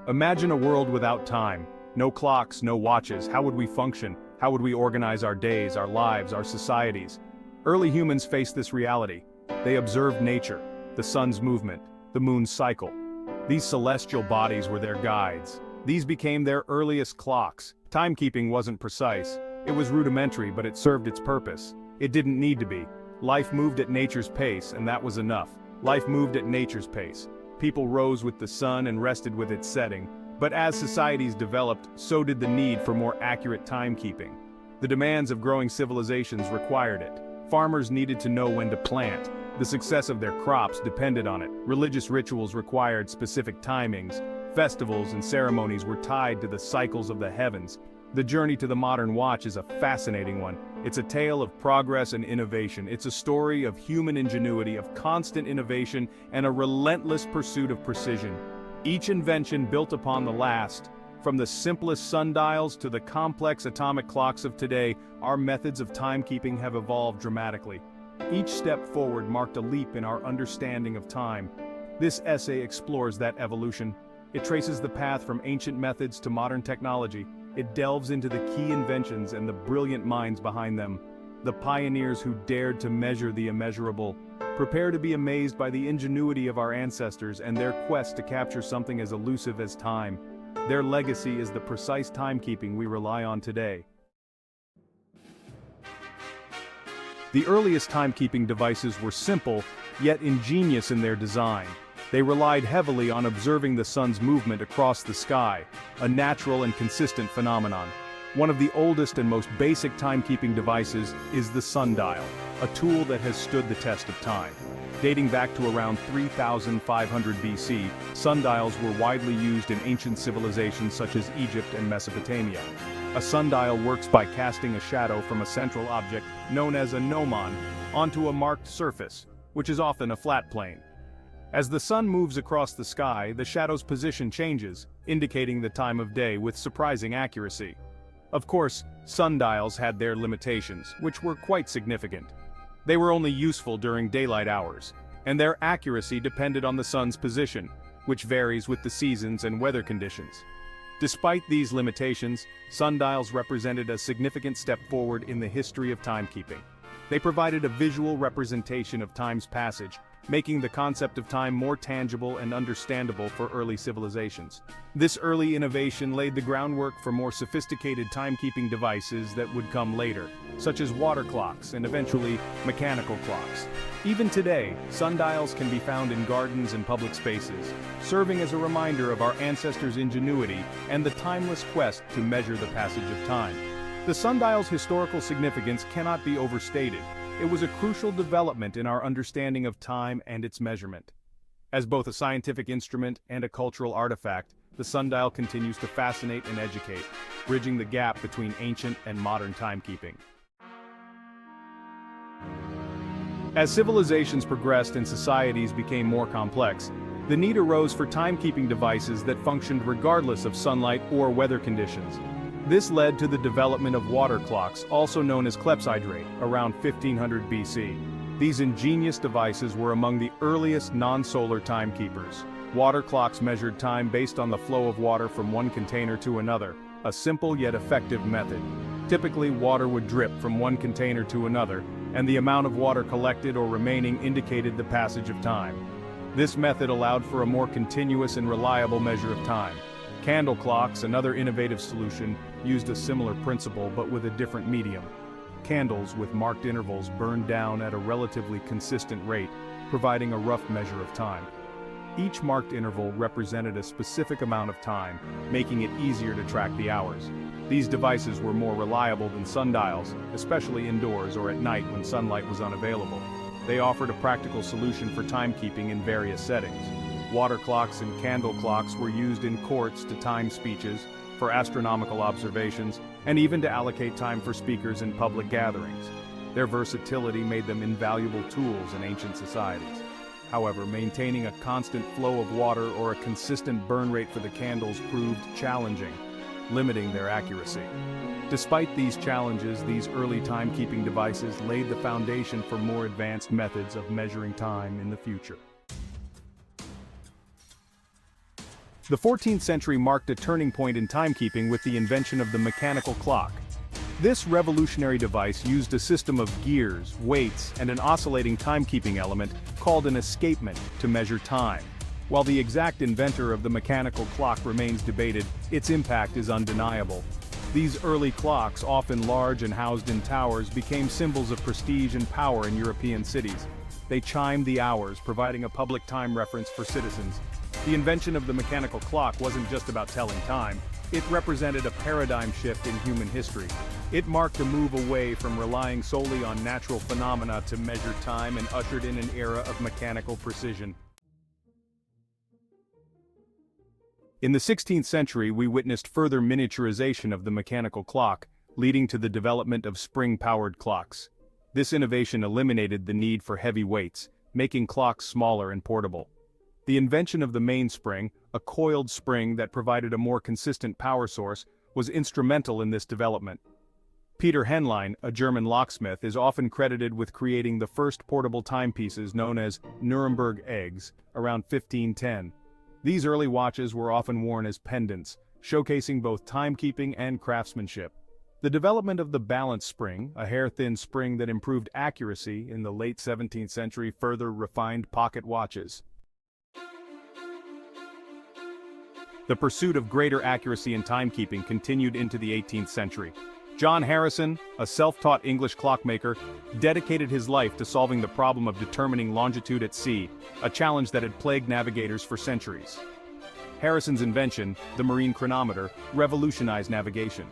Imagine a world without time. No clocks, no watches. How would we function? How would we organize our days, our lives, our societies? Early humans faced this reality. They observed nature, the sun's movement, the moon's cycle. These celestial bodies were their guides. These became their earliest clocks. Timekeeping wasn't precise. It was rudimentary, but it served its purpose. It didn't need to be. Life moved at nature's pace, and that was enough. Life moved at nature's pace. People rose with the sun and rested with its setting. But as societies developed, so did the need for more accurate timekeeping. The demands of growing civilizations required it. Farmers needed to know when to plant. The success of their crops depended on it. Religious rituals required specific timings. Festivals and ceremonies were tied to the cycles of the heavens. The journey to the modern watch is a fascinating one. It's a tale of progress and innovation. It's a story of human ingenuity, of constant innovation, and a relentless pursuit of precision. Each invention built upon the last. From the simplest sundials to the complex atomic clocks of today, our methods of timekeeping have evolved dramatically. Each step forward marked a leap in our understanding of time. This essay explores that evolution. It traces the path from ancient methods to modern technology. It delves into the key inventions and the brilliant minds behind them. The pioneers who dared to measure the immeasurable. Prepare to be amazed by the ingenuity of our ancestors and their quest to capture something as elusive as time. Their legacy is the precise timekeeping we rely on today. The earliest timekeeping devices were simple, yet ingenious in their design. They relied heavily on observing the sun's movement across the sky, a natural and consistent phenomenon. One of the oldest and most basic timekeeping devices is the sundial, a tool that has stood the test of time. Dating back to around 3500 BC, sundials were widely used in ancient civilizations such as Egypt and Mesopotamia. A sundial works by casting a shadow from a central object, known as a gnomon, onto a marked surface, which is often a flat plane. As the sun moves across the sky, the shadow's position changes, indicating the time of day with surprising accuracy. Of course, sundials had their limitations, which were quite significant. They were only useful during daylight hours, and their accuracy depended on the sun's position, which varies with the seasons and weather conditions. Despite these limitations, sundials represented a significant step forward in the history of timekeeping. They provided a visual representation of time's passage, making the concept of time more tangible and understandable for early civilizations. This early innovation laid the groundwork for more sophisticated timekeeping devices that would come later, such as water clocks and eventually mechanical clocks. Even today, sundials can be found in gardens and public spaces, serving as a reminder of our ancestors' ingenuity and the timeless quest to measure the passage of time. The sundial's historical significance cannot be overstated. It was a crucial development in our understanding of time and its measurement. As both a scientific instrument and a cultural artifact, the sundial continues to fascinate and educate, bridging the gap between ancient and modern timekeeping. As civilizations progressed and societies became more complex, the need arose for timekeeping devices that functioned regardless of sunlight or weather conditions. This led to the development of water clocks, also known as clepsydra, around 1500 BC. These ingenious devices were among the earliest non-solar timekeepers. Water clocks measured time based on the flow of water from one container to another, a simple yet effective method. Typically, water would drip from one container to another, and the amount of water collected or remaining indicated the passage of time. This method allowed for a more continuous and reliable measure of time. Candle clocks, another innovative solution, used a similar principle but with a different medium. Candles with marked intervals burned down at a relatively consistent rate, providing a rough measure of time. Each marked interval represented a specific amount of time, making it easier to track the hours. These devices were more reliable than sundials, especially indoors or at night when sunlight was unavailable. They offered a practical solution for timekeeping in various settings. Water clocks and candle clocks were used in courts to time speeches, for astronomical observations, and even to allocate time for speakers in public gatherings. Their versatility made them invaluable tools in ancient societies. However, maintaining a constant flow of water or a consistent burn rate for the candles proved challenging, limiting their accuracy. Despite these challenges, these early timekeeping devices laid the foundation for more advanced methods of measuring time in the future. The 14th century marked a turning point in timekeeping with the invention of the mechanical clock. This revolutionary device used a system of gears, weights, and an oscillating timekeeping element called an escapement to measure time. While the exact inventor of the mechanical clock remains debated, its impact is undeniable. These early clocks, often large and housed in towers, became symbols of prestige and power in European cities. They chimed the hours, providing a public time reference for citizens. The invention of the mechanical clock wasn't just about telling time, it represented a paradigm shift in human history. It marked a move away from relying solely on natural phenomena to measure time and ushered in an era of mechanical precision. In the 16th century, we witnessed further miniaturization of the mechanical clock, leading to the development of spring-powered clocks. This innovation eliminated the need for heavy weights, making clocks smaller and portable. The invention of the mainspring, a coiled spring that provided a more consistent power source, was instrumental in this development. Peter Henlein, a German locksmith, is often credited with creating the first portable timepieces known as Nuremberg eggs, around 1510. These early watches were often worn as pendants, showcasing both timekeeping and craftsmanship. The development of the balance spring, a hair-thin spring that improved accuracy in the late 17th century, further refined pocket watches. The pursuit of greater accuracy in timekeeping continued into the 18th century. John Harrison, a self-taught English clockmaker, dedicated his life to solving the problem of determining longitude at sea, a challenge that had plagued navigators for centuries. Harrison's invention, the marine chronometer, revolutionized navigation.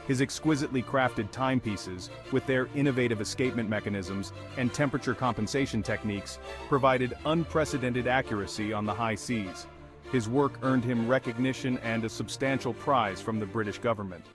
His exquisitely crafted timepieces, with their innovative escapement mechanisms and temperature compensation techniques, provided unprecedented accuracy on the high seas. His work earned him recognition and a substantial prize from the British government.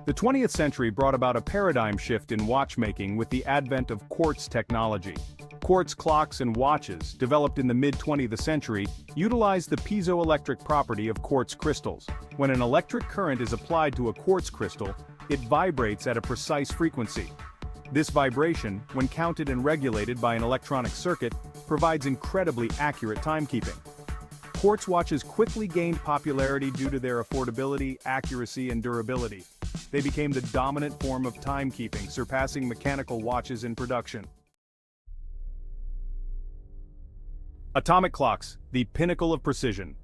The 20th century brought about a paradigm shift in watchmaking with the advent of quartz technology. Quartz clocks and watches, developed in the mid-20th century, utilized the piezoelectric property of quartz crystals. When an electric current is applied to a quartz crystal, it vibrates at a precise frequency. This vibration, when counted and regulated by an electronic circuit, provides incredibly accurate timekeeping. Quartz watches quickly gained popularity due to their affordability, accuracy, and durability. They became the dominant form of timekeeping, surpassing mechanical watches in production. Atomic clocks, the pinnacle of precision.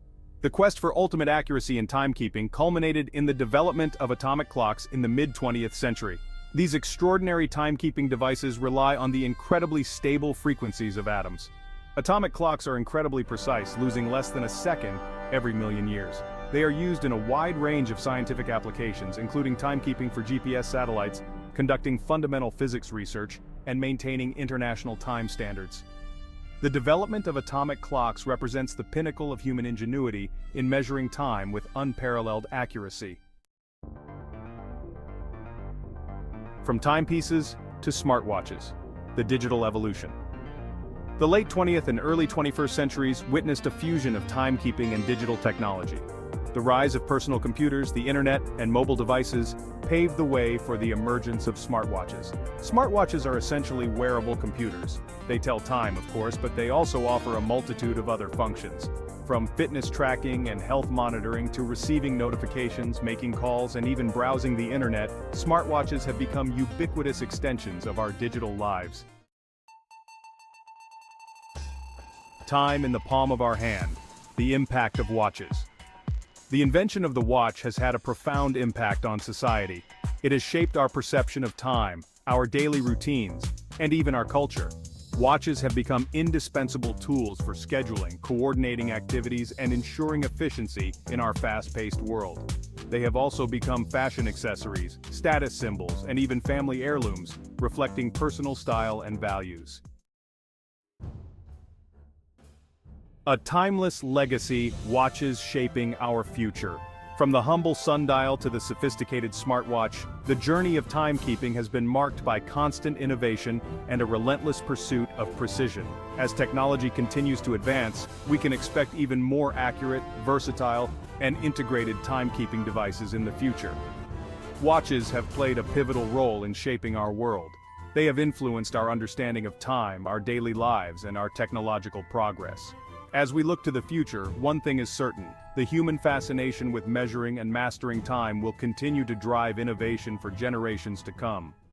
The quest for ultimate accuracy in timekeeping culminated in the development of atomic clocks in the mid-20th century. These extraordinary timekeeping devices rely on the incredibly stable frequencies of atoms. Atomic clocks are incredibly precise, losing less than a second every million years. They are used in a wide range of scientific applications, including timekeeping for GPS satellites, conducting fundamental physics research, and maintaining international time standards. The development of atomic clocks represents the pinnacle of human ingenuity in measuring time with unparalleled accuracy. From timepieces to smartwatches, the digital evolution. The late 20th and early 21st centuries witnessed a fusion of timekeeping and digital technology. The rise of personal computers, the internet, and mobile devices paved the way for the emergence of smartwatches. Smartwatches are essentially wearable computers. They tell time, of course, but they also offer a multitude of other functions. From fitness tracking and health monitoring to receiving notifications, making calls, and even browsing the internet, smartwatches have become ubiquitous extensions of our digital lives. Time in the palm of our hand. The impact of watches. The invention of the watch has had a profound impact on society. It has shaped our perception of time, our daily routines, and even our culture. Watches have become indispensable tools for scheduling, coordinating activities, and ensuring efficiency in our fast-paced world. They have also become fashion accessories, status symbols, and even family heirlooms, reflecting personal style and values. A timeless legacy, watches shaping our future. From the humble sundial to the sophisticated smartwatch, the journey of timekeeping has been marked by constant innovation and a relentless pursuit of precision. As technology continues to advance, we can expect even more accurate, versatile, and integrated timekeeping devices in the future. Watches have played a pivotal role in shaping our world. They have influenced our understanding of time, our daily lives, and our technological progress. As we look to the future, one thing is certain: the human fascination with measuring and mastering time will continue to drive innovation for generations to come.